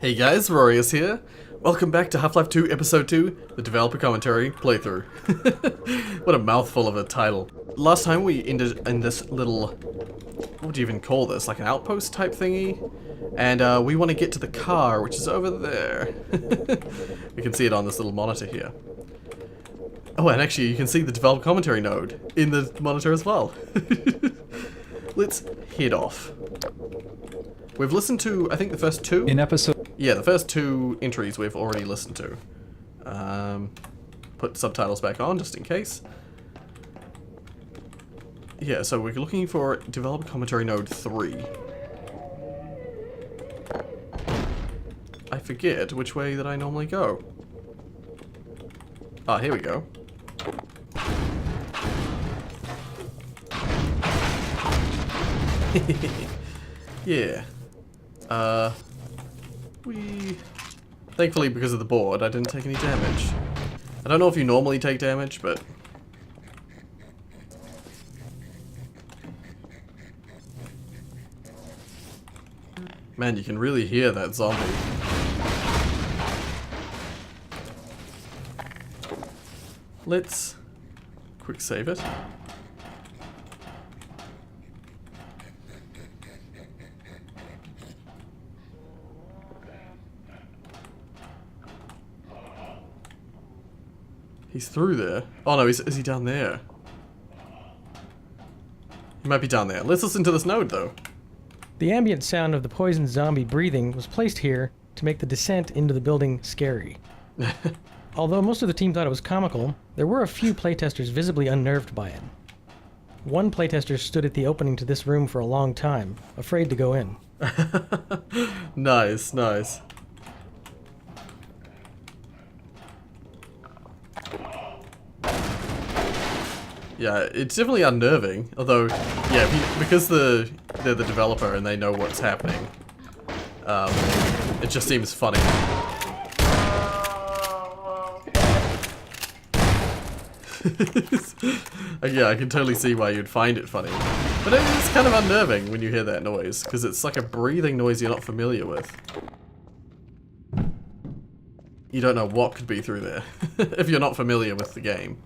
Hey guys, Rorius here. Welcome back to Half-Life 2 Episode 2, the developer commentary playthrough. What a mouthful of a title. Last time we ended in this little, what would you even call this, like an outpost type thingy? And we want to get to the car, which is over there. We can see it on this little monitor here. Oh, and actually you can see the developer commentary node in the monitor as well. Let's head off. We've listened to, I think, the first two? Yeah, the first two entries we've already listened to. Put subtitles back on, just in case. Yeah, so we're looking for developer commentary node 3. I forget which way that I normally go. Ah, here we go. Yeah. Thankfully, because of the board, I didn't take any damage. I don't know if you normally take damage, but... Man, you can really hear that zombie. Let's quick save it. He's through there. Oh no, is he down there? He might be down there. Let's listen to this node though. The ambient sound of the poisoned zombie breathing was placed here to make the descent into the building scary. Although most of the team thought it was comical, there were a few playtesters visibly unnerved by it. One playtester stood at the opening to this room for a long time, afraid to go in. Nice, nice. Yeah, it's definitely unnerving. Although, yeah, because they're the developer and they know what's happening, it just seems funny. Yeah, I can totally see why you'd find it funny. But it's kind of unnerving when you hear that noise, because it's like a breathing noise you're not familiar with. You don't know what could be through there, if you're not familiar with the game.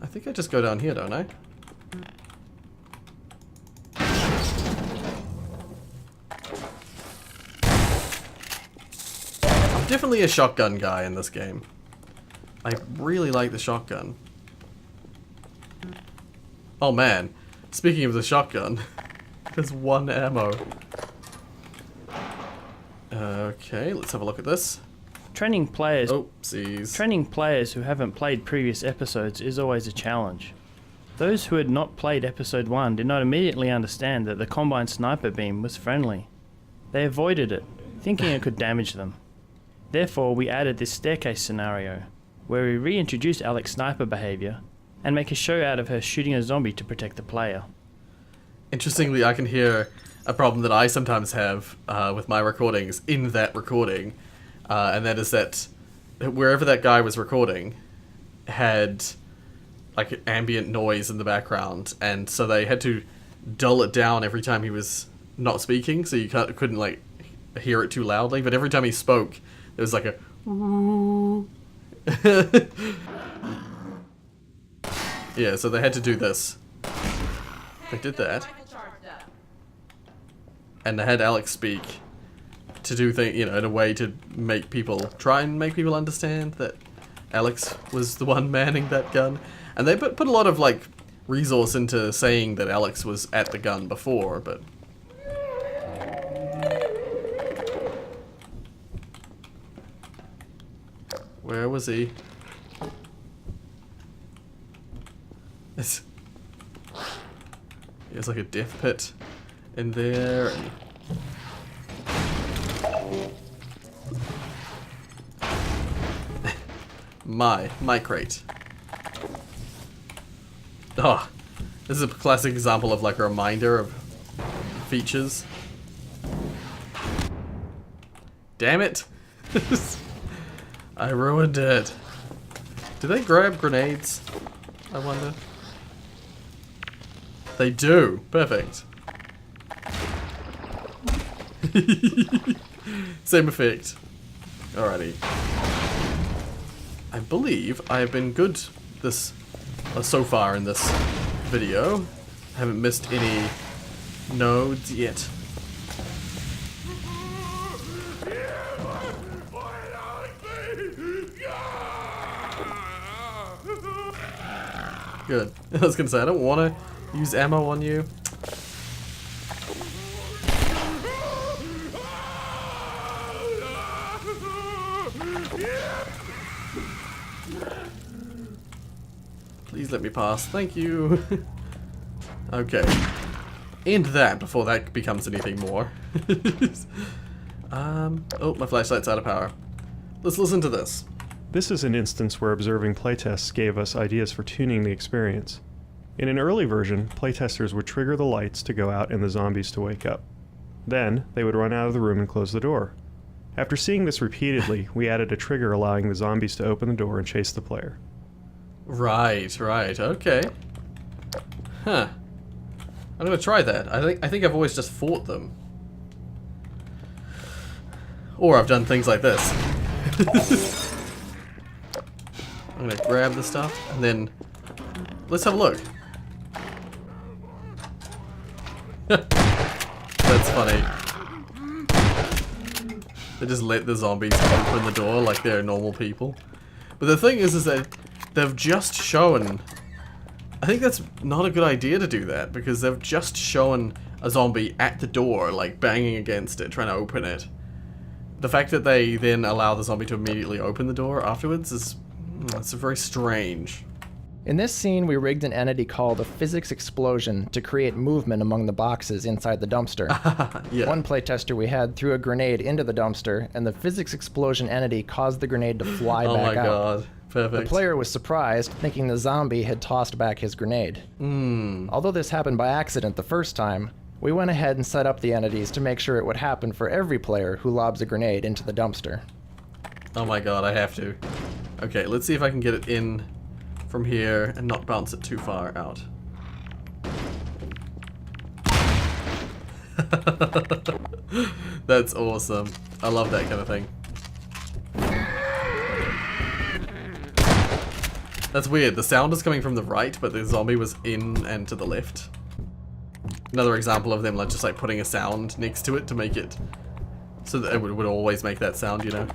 I think I just go down here, don't I? I'm definitely a shotgun guy in this game. I really like the shotgun. Oh man, speaking of the shotgun, there's one ammo. Okay, let's have a look at this. Training players who haven't played previous episodes is always a challenge. Those who had not played episode 1 did not immediately understand that the combined sniper beam was friendly. They avoided it, thinking it could damage them. Therefore, we added this staircase scenario, where we reintroduce Alex's sniper behavior and make a show out of her shooting a zombie to protect the player. Interestingly, I can hear a problem that I sometimes have with my recordings in that recording. And that is that wherever that guy was recording had like ambient noise in the background, and so they had to dull it down every time he was not speaking, so you couldn't like hear it too loudly. But every time he spoke, there was like a yeah, so they had to do this. They did that, and they had Alex speak to do things, you know, in a way to make people, try and make people understand that Alex was the one manning that gun. And they put a lot of, like, resource into saying that Alex was at the gun before, but... Where was he? There's like a death pit in there, and... My crate. Oh, this is a classic example of like a reminder of features. Damn it! I ruined it. Do they grab grenades? I wonder. They do. Perfect. Same effect. Alrighty. I believe I have been good this so far in this video. Haven't missed any nodes yet. Good. I was gonna say, I don't want to use ammo on you. Please let me pass. Thank you. Okay. End that before that becomes anything more. Oh, my flashlight's out of power. Let's listen to this. This is an instance where observing playtests gave us ideas for tuning the experience. In an early version, playtesters would trigger the lights to go out and the zombies to wake up. Then, they would run out of the room and close the door. After seeing this repeatedly, we added a trigger allowing the zombies to open the door and chase the player. Right, okay. Huh. I'm gonna try that. I think I've always just fought them. Or I've done things like this. I'm gonna grab the stuff and then let's have a look. That's funny. They just let the zombies open the door like they're normal people. But the thing is that they've just shown... I think that's not a good idea to do that, because they've just shown a zombie at the door, like banging against it, trying to open it. The fact that they then allow the zombie to immediately open the door afterwards is... it's very strange. In this scene, we rigged an entity called a physics explosion to create movement among the boxes inside the dumpster. Yeah. One playtester we had threw a grenade into the dumpster, and the physics explosion entity caused the grenade to fly back out. Oh my god. Perfect. The player was surprised, thinking the zombie had tossed back his grenade. Although this happened by accident the first time, we went ahead and set up the entities to make sure it would happen for every player who lobs a grenade into the dumpster. Oh my god, I have to. Okay, let's see if I can get it in from here and not bounce it too far out. That's awesome. I love that kind of thing. That's weird. The sound is coming from the right, but the zombie was in and to the left. Another example of them like just like putting a sound next to it to make it so that it would always make that sound, you know.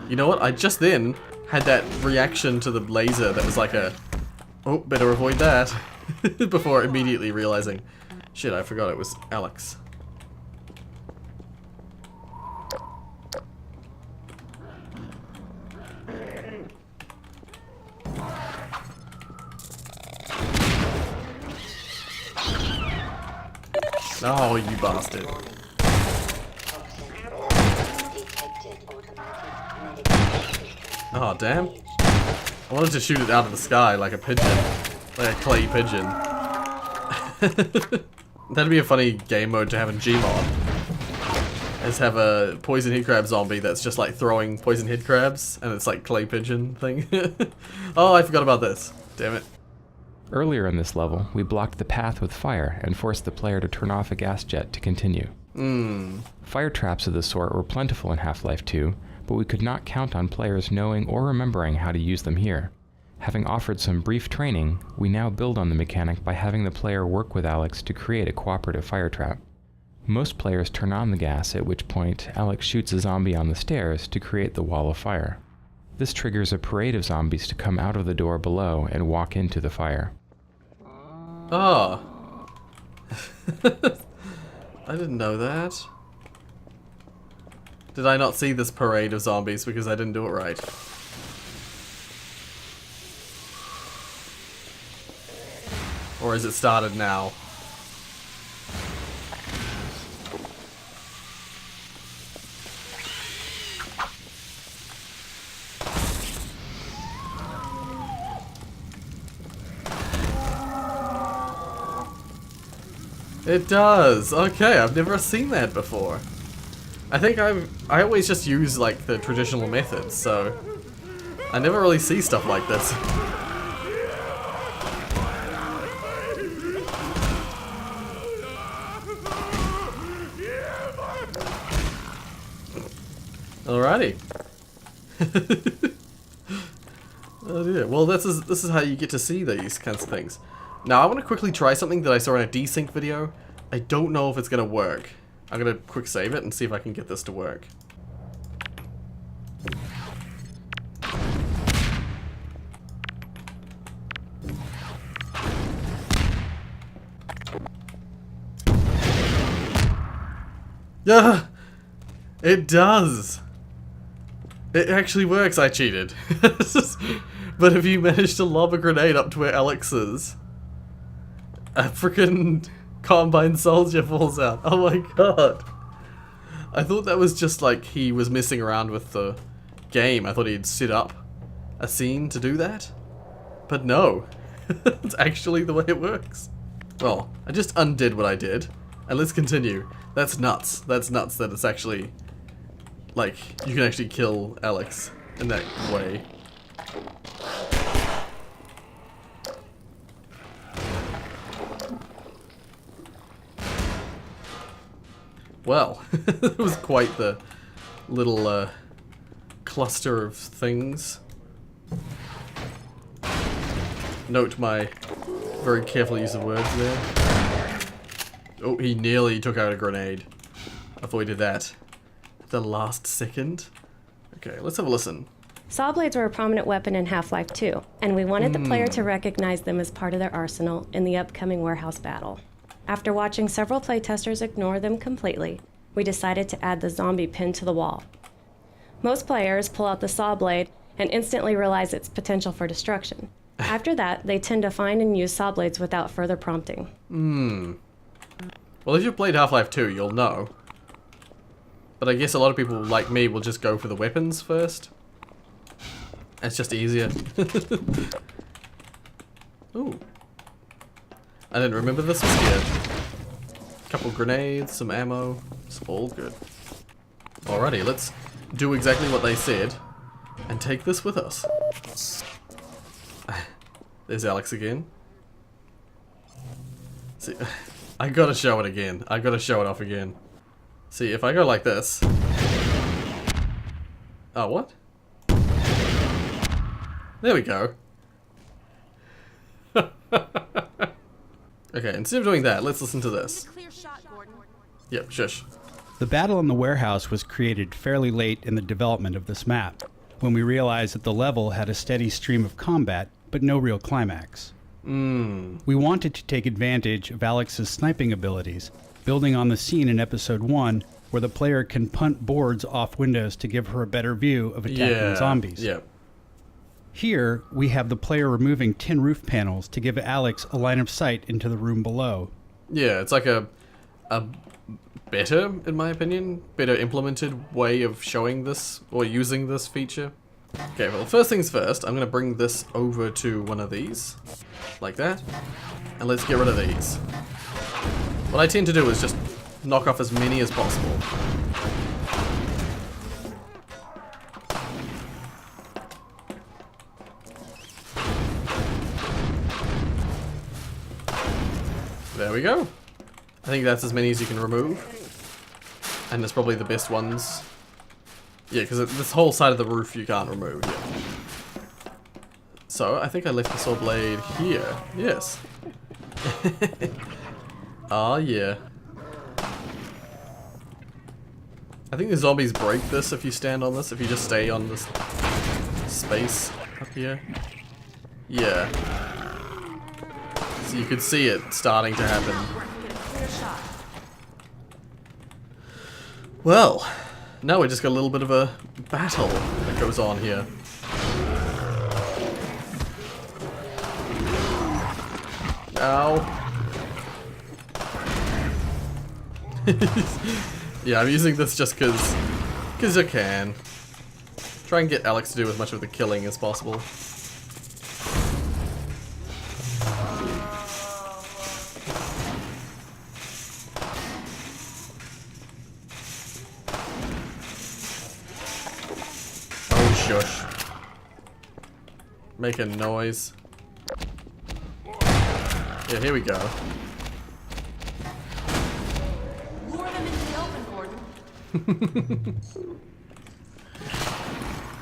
You know what? I just then had that reaction to the laser that was like a, oh, better avoid that, before immediately realizing, shit, I forgot it was Alex. Oh, you bastard. Oh, damn. I wanted to shoot it out of the sky like a pigeon. Like a clay pigeon. That'd be a funny game mode to have in Gmod. Is have a poison head crab zombie that's just like throwing poison head crabs, and it's like clay pigeon thing. Oh, I forgot about this. Damn it. Earlier in this level, we blocked the path with fire and forced the player to turn off a gas jet to continue. Fire traps of the sort were plentiful in Half-Life 2, but we could not count on players knowing or remembering how to use them here. Having offered some brief training, we now build on the mechanic by having the player work with Alex to create a cooperative fire trap. Most players turn on the gas, at which point Alex shoots a zombie on the stairs to create the wall of fire. This triggers a parade of zombies to come out of the door below and walk into the fire. Oh. I didn't know that. Did I not see this parade of zombies because I didn't do it right? Or has it started now? It does. Okay, I've never seen that before. I think I always just use like the traditional methods, so I never really see stuff like this. Alrighty. Oh dear. Well, this is how you get to see these kinds of things. Now, I want to quickly try something that I saw in a desync video. I don't know if it's going to work. I'm going to quick save it and see if I can get this to work. Yeah, it does. It actually works. I cheated. But if you manage to lob a grenade up to where Alex is, a freaking Combine soldier falls out. Oh my god. I thought that was just like he was messing around with the game. I thought he'd set up a scene to do that. But no. It's actually the way it works. Well, I just undid what I did. And let's continue. That's nuts. That's nuts that it's actually... like, you can actually kill Alex in that way. Well, it was quite the little cluster of things. Note my very careful use of words there. Oh, he nearly took out a grenade. Avoided that. The last second. Okay, let's have a listen. Saw blades were a prominent weapon in Half-Life 2, and we wanted the player to recognize them as part of their arsenal in the upcoming warehouse battle. After watching several playtesters ignore them completely, we decided to add the zombie pin to the wall. Most players pull out the saw blade and instantly realize its potential for destruction. After that, they tend to find and use saw blades without further prompting. Well, if you've played Half-Life 2, you'll know. But I guess a lot of people like me will just go for the weapons first. It's just easier. Ooh. I didn't remember this was here. Couple grenades, some ammo. It's all good. Alrighty, let's do exactly what they said and take this with us. There's Alex again. See, I gotta show it again. I gotta show it off again. See, if I go like this... Oh, what? There we go. Okay, instead of doing that, let's listen to this. Yep, shush. The battle in the warehouse was created fairly late in the development of this map, when we realized that the level had a steady stream of combat, but no real climax. We wanted to take advantage of Alex's sniping abilities, building on the scene in Episode 1 where the player can punt boards off windows to give her a better view of attacking zombies. Yep. Here, we have the player removing tin roof panels to give Alex a line of sight into the room below. Yeah, it's like a better, in my opinion, better implemented way of showing this, or using this feature. Okay, well, first things first, I'm going to bring this over to one of these, like that, and let's get rid of these. What I tend to do is just knock off as many as possible. There we go. I think that's as many as you can remove. And it's probably the best ones. Yeah, because this whole side of the roof you can't remove. Yeah. So, I think I left the saw blade here. Yes. Ah, yeah. I think the zombies break this if you stand on this, if you just stay on this space up here. Yeah. So you could see it starting to happen. Well, now we just got a little bit of a battle that goes on here. Ow. Yeah, I'm using this just because I can. Try and get Alex to do as much of the killing as possible. Shush. Making noise. Yeah, here we go. Lure them into the open, Gordon.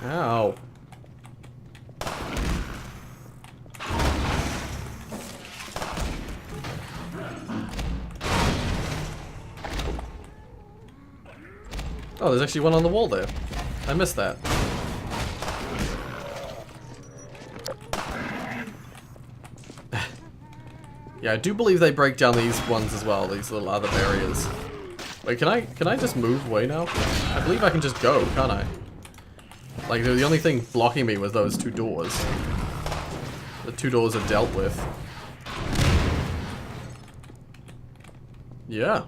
Ow. Oh, there's actually one on the wall there. I missed that. Yeah, I do believe they break down these ones as well, these little other barriers. Wait, can I just move away now? I believe I can just go, can't I? Like, the only thing blocking me was those two doors. The two doors are dealt with. Yeah.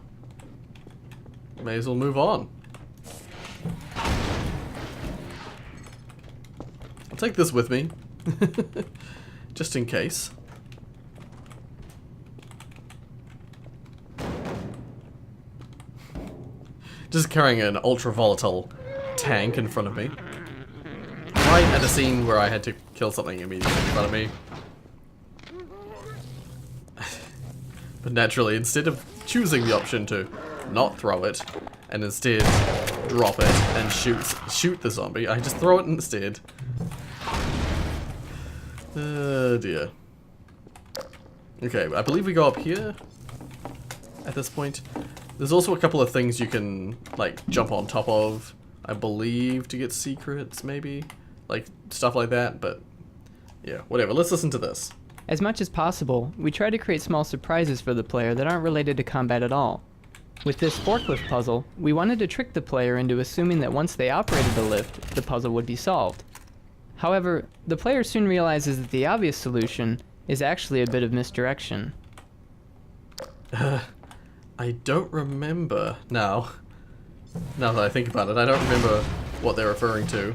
May as well move on. I'll take this with me. Just in case. Just carrying an ultra volatile tank in front of me. Right at a scene where I had to kill something immediately in front of me. But naturally, instead of choosing the option to not throw it, and instead drop it and shoot the zombie, I just throw it instead. Oh dear. Okay, I believe we go up here at this point. There's also a couple of things you can, like, jump on top of, I believe, to get secrets, maybe? Like, stuff like that, but yeah, whatever. Let's listen to this. As much as possible, we try to create small surprises for the player that aren't related to combat at all. With this forklift puzzle, we wanted to trick the player into assuming that once they operated the lift, the puzzle would be solved. However, the player soon realizes that the obvious solution is actually a bit of misdirection. I don't remember now. Now that I think about it, I don't remember what they're referring to.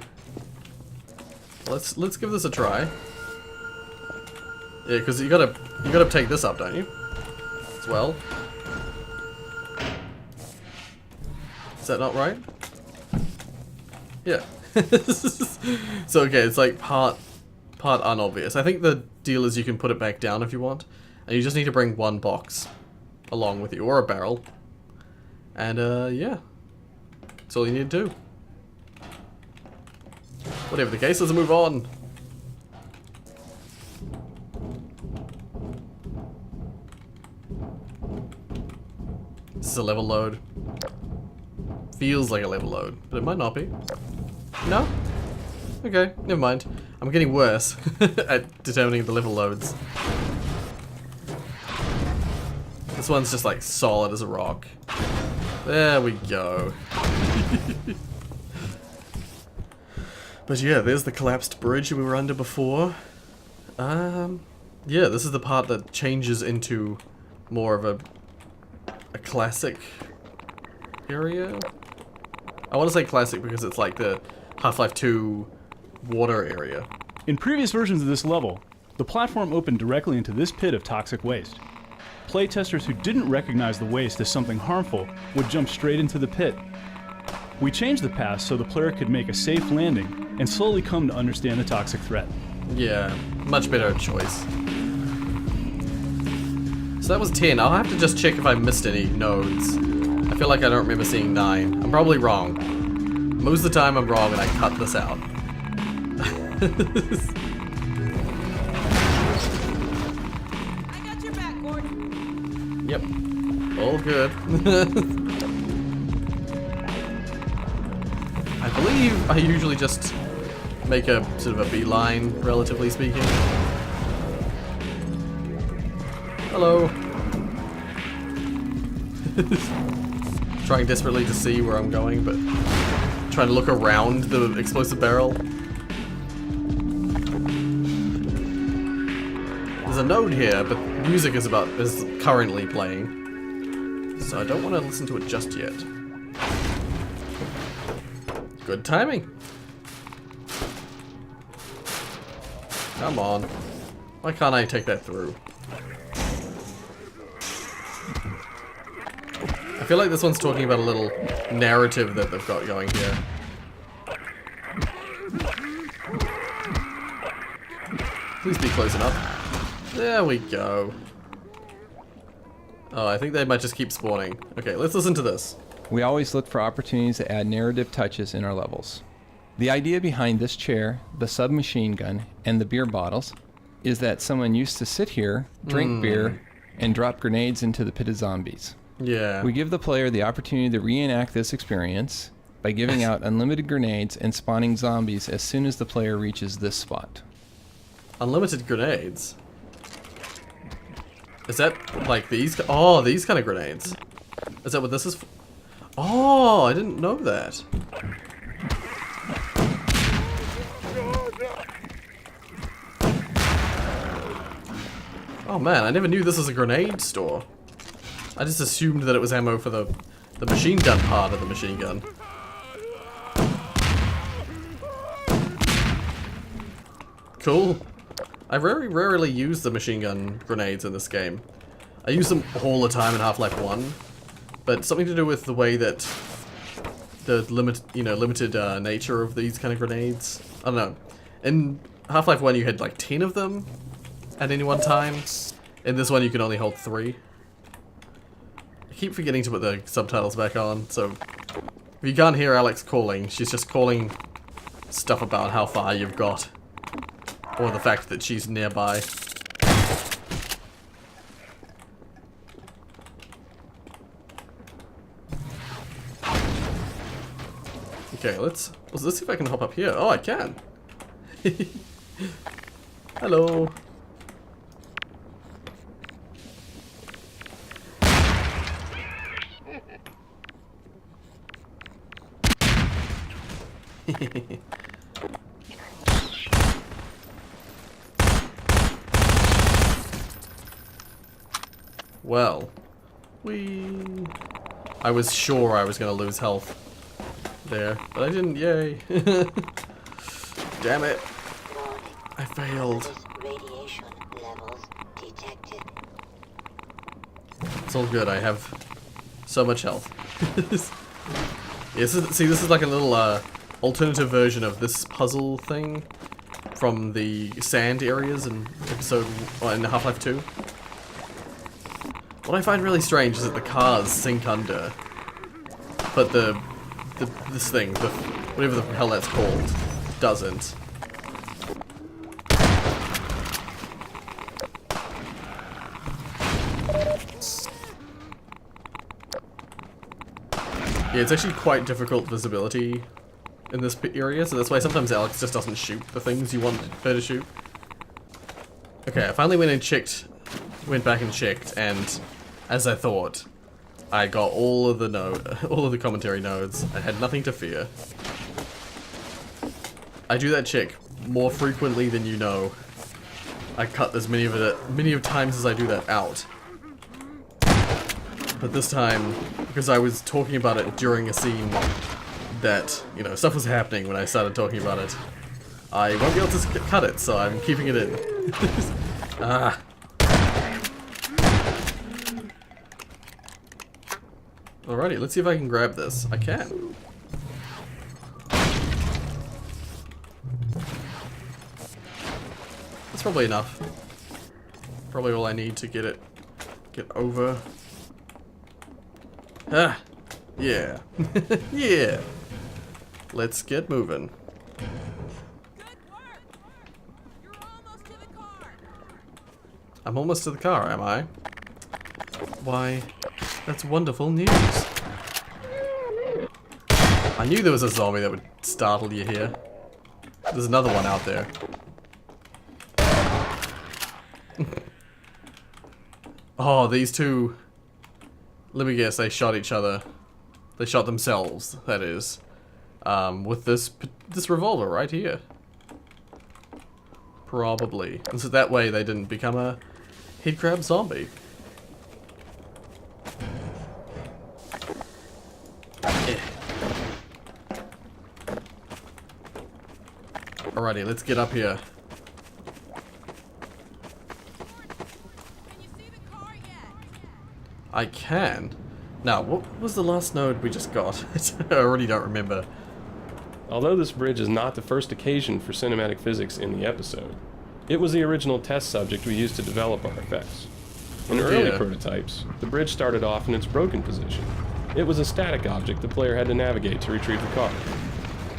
Let's give this a try. Yeah, because you gotta take this up, don't you? As well. Is that not right? Yeah. So okay, it's like part unobvious. I think the deal is you can put it back down if you want, and you just need to bring one box along with you, or a barrel. And yeah, that's all you need to do. Whatever the case, let's move on. This is a level load. Feels like a level load, but it might not be. No? Okay, never mind. I'm getting worse at determining the level loads. This one's just like solid as a rock. There we go. But yeah, there's the collapsed bridge we were under before. Yeah, this is the part that changes into more of a classic area. I want to say classic because it's like the Half-Life 2 water area. In previous versions of this level, the platform opened directly into this pit of toxic waste. Playtesters who didn't recognize the waste as something harmful would jump straight into the pit. We changed the path so the player could make a safe landing and slowly come to understand the toxic threat. Yeah, much better choice. So that was 10. I'll have to just check if I missed any nodes. I feel like I don't remember seeing 9. I'm probably wrong. Most of the time I'm wrong and I cut this out. I got your back, Gordon. Yep. All good. I believe I usually just make a sort of a beeline, relatively speaking. Hello. Trying desperately to see where I'm going, but trying to look around the explosive barrel. There's a node here, but music is currently playing, so I don't want to listen to it just yet. Good timing. Come on. Why can't I take that through? I feel like this one's talking about a little narrative that they've got going here. Please be close enough. There we go. Oh, I think they might just keep spawning. Okay, let's listen to this. We always look for opportunities to add narrative touches in our levels. The idea behind this chair, the submachine gun, and the beer bottles is that someone used to sit here, drink beer, and drop grenades into the pit of zombies. Yeah. We give the player the opportunity to reenact this experience by giving out unlimited grenades and spawning zombies as soon as the player reaches this spot. Unlimited grenades? Is that like these? Oh, these kind of grenades. Is that what this is for? Oh, I didn't know that. Oh man, I never knew this was a grenade store. I just assumed that it was ammo for the machine gun part of the machine gun. Cool. I very rarely use the machine gun grenades in this game. I use them all the time in Half-Life 1, but something to do with the way that the limited nature of these kind of grenades. I don't know. In Half-Life 1 you had like 10 of them at any one time. In this one you can only hold 3. I keep forgetting to put the subtitles back on, so if you can't hear Alex calling, she's just calling stuff about how far you've got. Or the fact that she's nearby. Okay, let's see if I can hop up here. Oh, I can. Hello. Well, I was sure I was gonna lose health there, but I didn't. Yay! Damn it! I failed. Radiation levels detected. It's all good. I have so much health. Yes, see, this is like a little alternative version of this puzzle thing from the sand areas in in Half-Life 2. What I find really strange is that the cars sink under, but this thing, whatever the hell that's called, doesn't. Yeah, it's actually quite difficult visibility in this area, so that's why sometimes Alex just doesn't shoot the things you want her to shoot. Okay, I finally went back and checked, and as I thought, I got all of the commentary nodes. I had nothing to fear. I do that check more frequently than you know. I cut as many of times as I do that out. But this time, because I was talking about it during a scene that, you know, stuff was happening when I started talking about it, I won't be able to cut it, so I'm keeping it in. Ah. Alrighty, let's see if I can grab this. I can. That's probably enough. Probably all I need to get over. Ah, yeah. Yeah. Let's get moving. I'm almost to the car, am I? Why, that's wonderful news. I knew there was a zombie that would startle you here. There's another one out there. Oh, these two... Let me guess, they shot each other. They shot themselves, that is. With this revolver right here. Probably. And so that way they didn't become a headcrab zombie. Alrighty, let's get up here. I can. Now, what was the last node we just got? I already don't remember. Although this bridge is not the first occasion for cinematic physics in the episode, it was the original test subject we used to develop our effects. In early prototypes, the bridge started off in its broken position. It was a static object the player had to navigate to retrieve the car.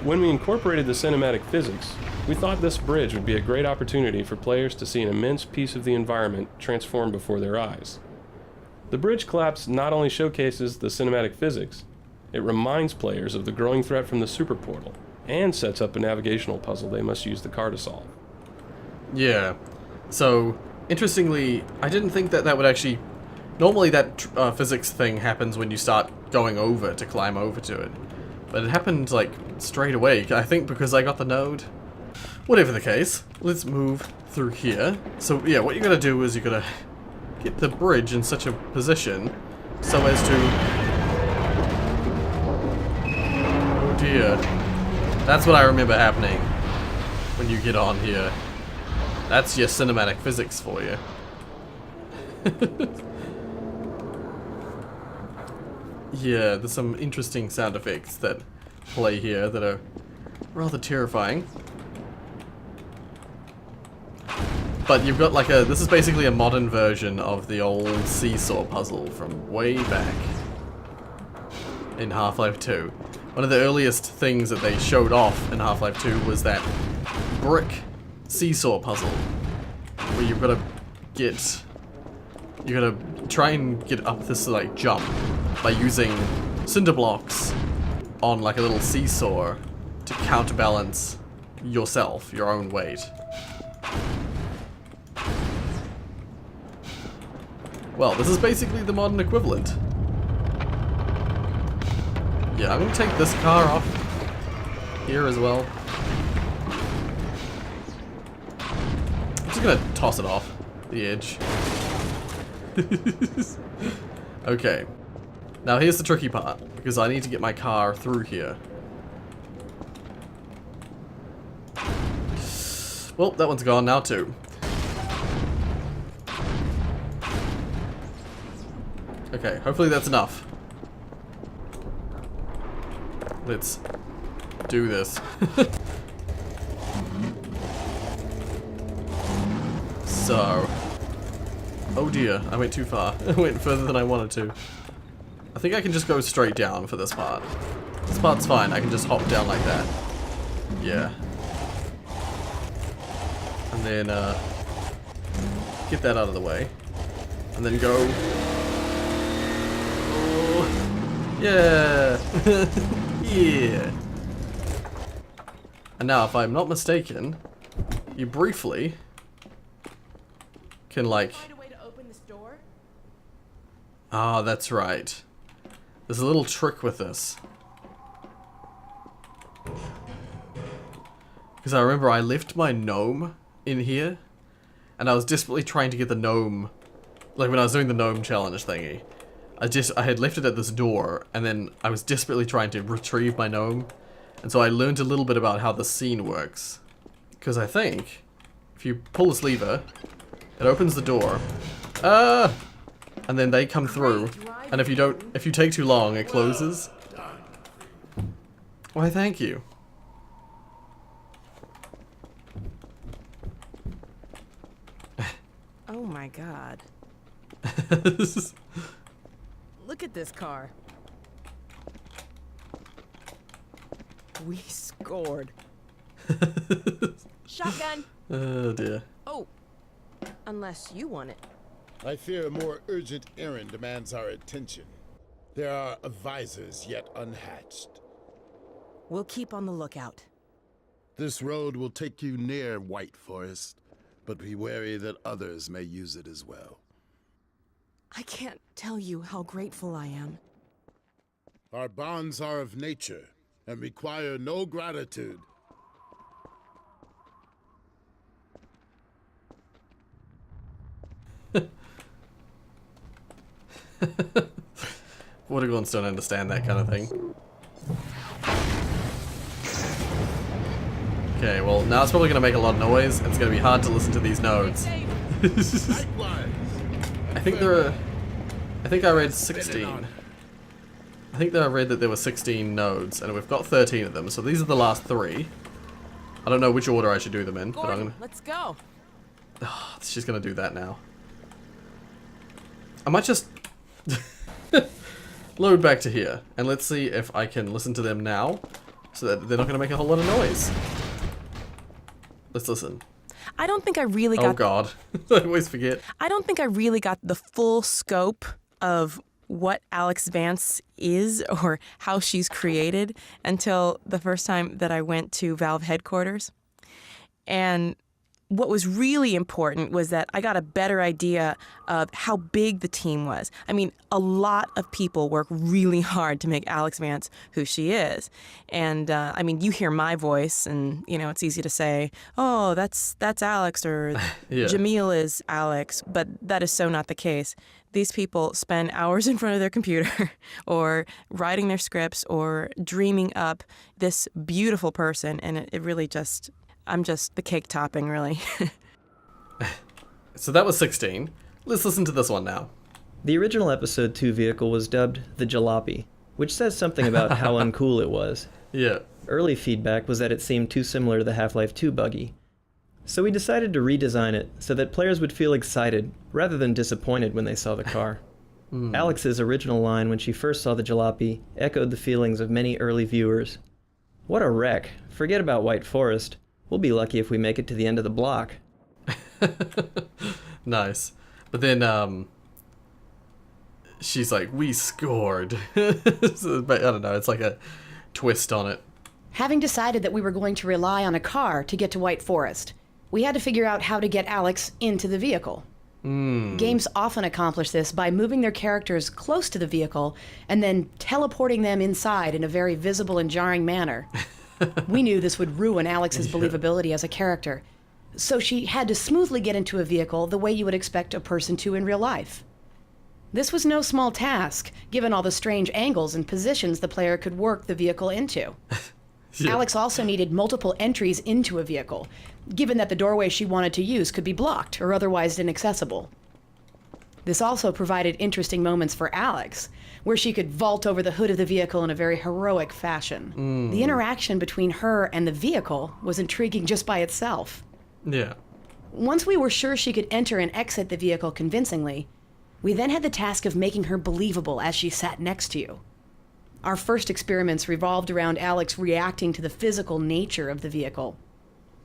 When we incorporated the cinematic physics, we thought this bridge would be a great opportunity for players to see an immense piece of the environment transform before their eyes. The bridge collapse not only showcases the cinematic physics, it reminds players of the growing threat from the super portal, and sets up a navigational puzzle they must use the car to solve. Yeah. So, interestingly, I didn't think that that would actually... Normally that physics thing happens when you start going over to climb over to it. But it happened, like, straight away, I think because I got the node. Whatever the case, let's move through here. So, yeah, what you gotta do is you gotta get the bridge in such a position so as to... Oh dear. That's what I remember happening when you get on here. That's your cinematic physics for you. Yeah, there's some interesting sound effects that play here that are rather terrifying. But you've got like a... This is basically a modern version of the old seesaw puzzle from way back in Half-Life 2. One of the earliest things that they showed off in Half-Life 2 was that brick seesaw puzzle where you've got to get... You gotta try and get up this like jump by using cinder blocks on like a little seesaw to counterbalance yourself, your own weight. Well, this is basically the modern equivalent. Yeah, I'm gonna take this car off here as well. I'm just gonna toss it off the edge. Okay. Now here's the tricky part, because I need to get my car through here. Well, that one's gone now too. Okay, hopefully that's enough. Let's do this. So... Oh dear, I went too far. I went further than I wanted to. I think I can just go straight down for this part. This part's fine, I can just hop down like that. Yeah. And then, get that out of the way. And then go... Oh, yeah! Yeah! And now, if I'm not mistaken, you briefly can, like... Ah, that's right. There's a little trick with this. Because I remember I left my gnome in here, and I was desperately trying to get the gnome, like when I was doing the gnome challenge thingy. I had left it at this door, and then I was desperately trying to retrieve my gnome, and so I learned a little bit about how the scene works. Because I think, if you pull this lever, it opens the door. And then they come through, and if you take too long, it closes. Why, thank you. Oh my god. Look at this car. We scored. Shotgun. Oh dear. Oh, unless you want it. I fear a more urgent errand demands our attention. There are advisors yet unhatched. We'll keep on the lookout. This road will take you near White Forest, but be wary that others may use it as well. I can't tell you how grateful I am. Our bonds are of nature and require no gratitude. Watergorns don't understand that kind of thing. Okay, well now it's probably going to make a lot of noise, and it's going to be hard to listen to these nodes. I think I read 16. I think that I read that there were 16 nodes, and we've got 13 of them, so these are the last 3. I don't know which order I should do them in, but I'm gonna... Let's go. Oh, she's gonna do that now. I might just load back to here, and let's see if I can listen to them now, so that they're not going to make a whole lot of noise. Let's listen. I don't think I really got... Oh, God. I always forget. I don't think I really got the full scope of what Alex Vance is or how she's created until the first time that I went to Valve headquarters. And what was really important was that I got a better idea of how big the team was. I mean, a lot of people work really hard to make Alex Vance who she is. And, I mean, you hear my voice, and, you know, it's easy to say, oh, that's Alex, or Yeah. Jamil is Alex, but that is so not the case. These people spend hours in front of their computer or writing their scripts or dreaming up this beautiful person, and it really just... I'm just the cake topping, really. So that was 16. Let's listen to this one now. The original Episode 2 vehicle was dubbed the Jalopy, which says something about how uncool it was. Yeah. Early feedback was that it seemed too similar to the Half-Life 2 buggy. So we decided to redesign it so that players would feel excited rather than disappointed when they saw the car. Alex's original line when she first saw the Jalopy echoed the feelings of many early viewers. What a wreck. Forget about White Forest. We'll be lucky if we make it to the end of the block. Nice. But then, she's like, we scored. So, but I don't know, it's like a twist on it. Having decided that we were going to rely on a car to get to White Forest, we had to figure out how to get Alex into the vehicle. Games often accomplish this by moving their characters close to the vehicle and then teleporting them inside in a very visible and jarring manner. We knew this would ruin Alex's believability as a character, so she had to smoothly get into a vehicle the way you would expect a person to in real life. This was no small task, given all the strange angles and positions the player could work the vehicle into. Alex also needed multiple entries into a vehicle, given that the doorway she wanted to use could be blocked or otherwise inaccessible. This also provided interesting moments for Alex, where she could vault over the hood of the vehicle in a very heroic fashion. The interaction between her and the vehicle was intriguing just by itself. Yeah. Once we were sure she could enter and exit the vehicle convincingly, we then had the task of making her believable as she sat next to you. Our first experiments revolved around Alex reacting to the physical nature of the vehicle.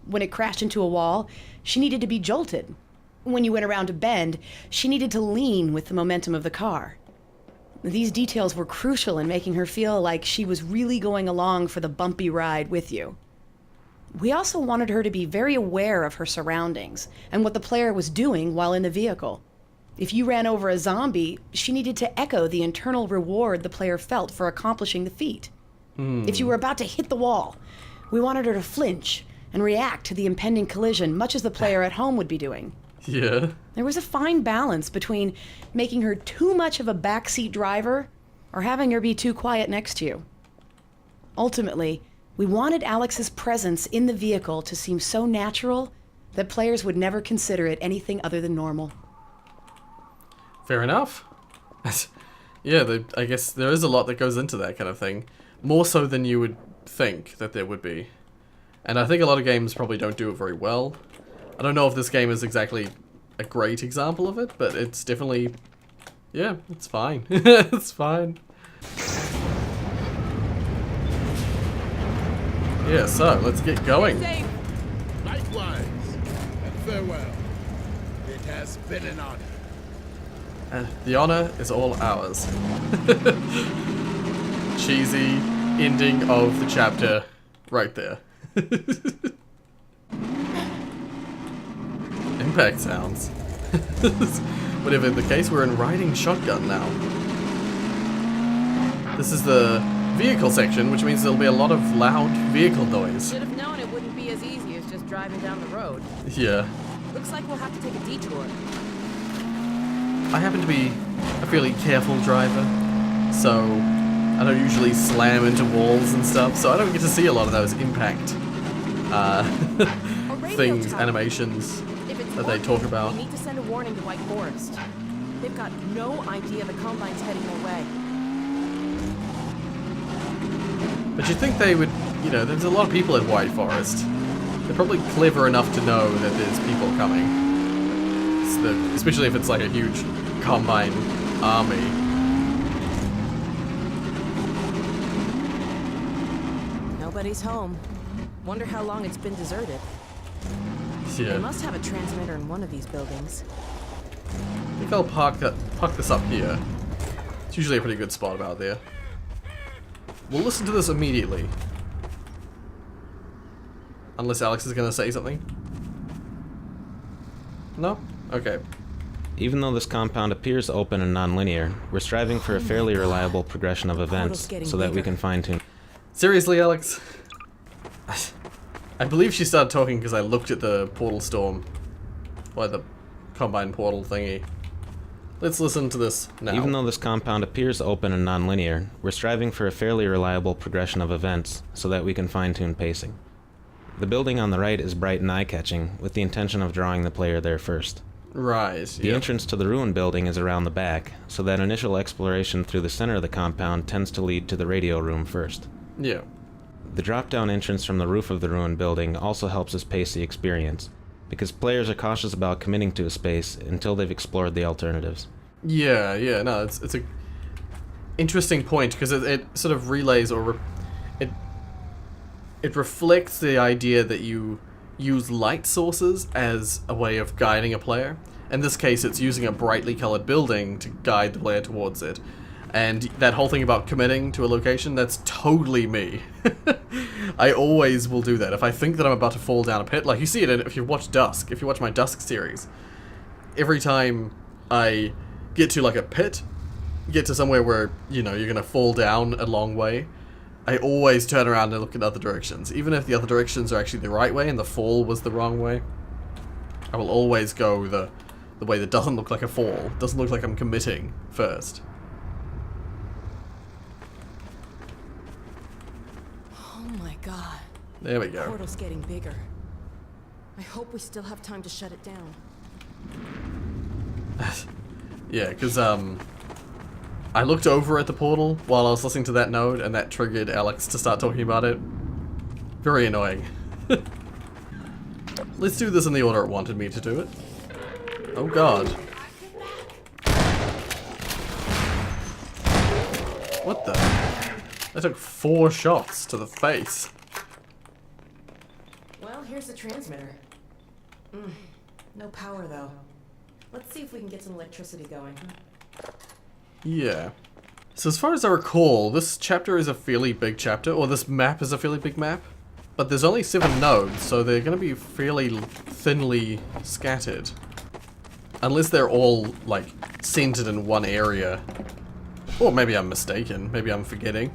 When it crashed into a wall, she needed to be jolted. When you went around a bend, she needed to lean with the momentum of the car. These details were crucial in making her feel like she was really going along for the bumpy ride with you. We also wanted her to be very aware of her surroundings and what the player was doing while in the vehicle. If you ran over a zombie, she needed to echo the internal reward the player felt for accomplishing the feat. If you were about to hit the wall, we wanted her to flinch and react to the impending collision, much as the player at home would be doing. Yeah. There was a fine balance between making her too much of a backseat driver or having her be too quiet next to you. Ultimately, we wanted Alex's presence in the vehicle to seem so natural that players would never consider it anything other than normal. Fair enough. Yeah, I guess there is a lot that goes into that kind of thing. More so than you would think that there would be. And I think a lot of games probably don't do it very well. I don't know if this game is exactly a great example of it, but it's definitely... Yeah, it's fine. It's fine. Yeah, so, let's get going. Likewise, and farewell. It has been an honor. And the honor is all ours. Cheesy ending of the chapter right there. Impact sounds. Whatever the case, we're in riding shotgun now. This is the vehicle section, which means there'll be a lot of loud vehicle noise. Should have known it wouldn't be as easy as just driving down the road. Yeah. Looks like we'll have to take a detour. I happen to be a fairly careful driver, so I don't usually slam into walls and stuff, so I don't get to see a lot of those impact things, animations that they talk about. We need to send a warning to White Forest. They've got no idea the Combine's heading their way. But you'd think they would, you know, there's a lot of people in White Forest. They're probably clever enough to know that there's people coming. Especially if it's like a huge Combine army. Nobody's home. Wonder how long it's been deserted. Yeah. They must have a transmitter in one of these buildings. I think I'll park this up here. It's usually a pretty good spot about there. We'll listen to this immediately. Unless Alex is going to say something. No? Okay. Even though this compound appears open and non-linear, we're striving for a fairly reliable progression of events so that we can fine-tune. Seriously, Alex? I believe she started talking because I looked at the portal storm. By the Combine portal thingy. Let's listen to this now. Even though this compound appears open and non-linear, we're striving for a fairly reliable progression of events so that we can fine-tune pacing. The building on the right is bright and eye-catching, with the intention of drawing the player there first. Right, The entrance to the ruin building is around the back, so that initial exploration through the center of the compound tends to lead to the radio room first. Yeah. The drop-down entrance from the roof of the ruin building also helps us pace the experience, because players are cautious about committing to a space until they've explored the alternatives. Yeah, no, it's a interesting point, because it sort of relays or it reflects the idea that you use light sources as a way of guiding a player. In this case, it's using a brightly colored building to guide the player towards it. And that whole thing about committing to a location, that's totally me. I always will do that. If I think that I'm about to fall down a pit, like you see it if you watch Dusk, if you watch my Dusk series, every time I get to like a pit, get to somewhere where, you know, you're gonna fall down a long way, I always turn around and look in other directions. Even if the other directions are actually the right way and the fall was the wrong way, I will always go the way that doesn't look like a fall, doesn't look like I'm committing first. Oh my god. There we go. The portal's getting bigger. I hope we still have time to shut it down. Yeah, because I looked over at the portal while I was listening to that node, and that triggered Alex to start talking about it. Very annoying. Let's do this in the order it wanted me to do it. Oh god. What the? I took 4 shots to the face. Well, here's the transmitter. No power though. Let's see if we can get some electricity going. Yeah. So as far as I recall, this chapter is a fairly big chapter, or this map is a fairly big map. But there's only 7 nodes, so they're going to be fairly thinly scattered. Unless they're all, like, centered in one area. Or maybe I'm mistaken. Maybe I'm forgetting.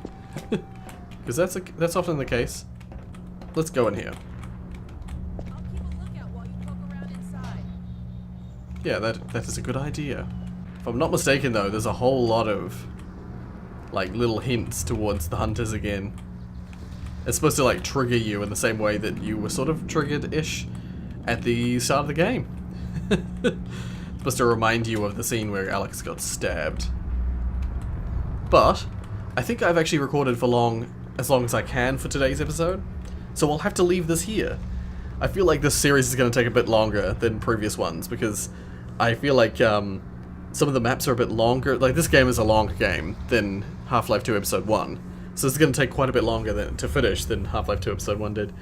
Because that's often the case. Let's go in here. Yeah, that is a good idea. If I'm not mistaken though, there's a whole lot of like little hints towards the hunters again. It's supposed to like trigger you in the same way that you were sort of triggered-ish at the start of the game. It's supposed to remind you of the scene where Alex got stabbed. But I think I've actually recorded for as long as I can for today's episode, so I'll have to leave this here. I feel like this series is going to take a bit longer than previous ones, because I feel like some of the maps are a bit longer. Like, this game is a longer game than Half-Life 2 Episode 1. So it's going to take quite a bit longer to finish than Half-Life 2 Episode 1 did.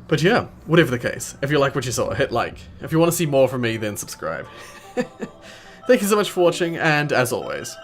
But yeah, whatever the case, if you like what you saw, hit like. If you want to see more from me, then subscribe. Thank you so much for watching, and as always...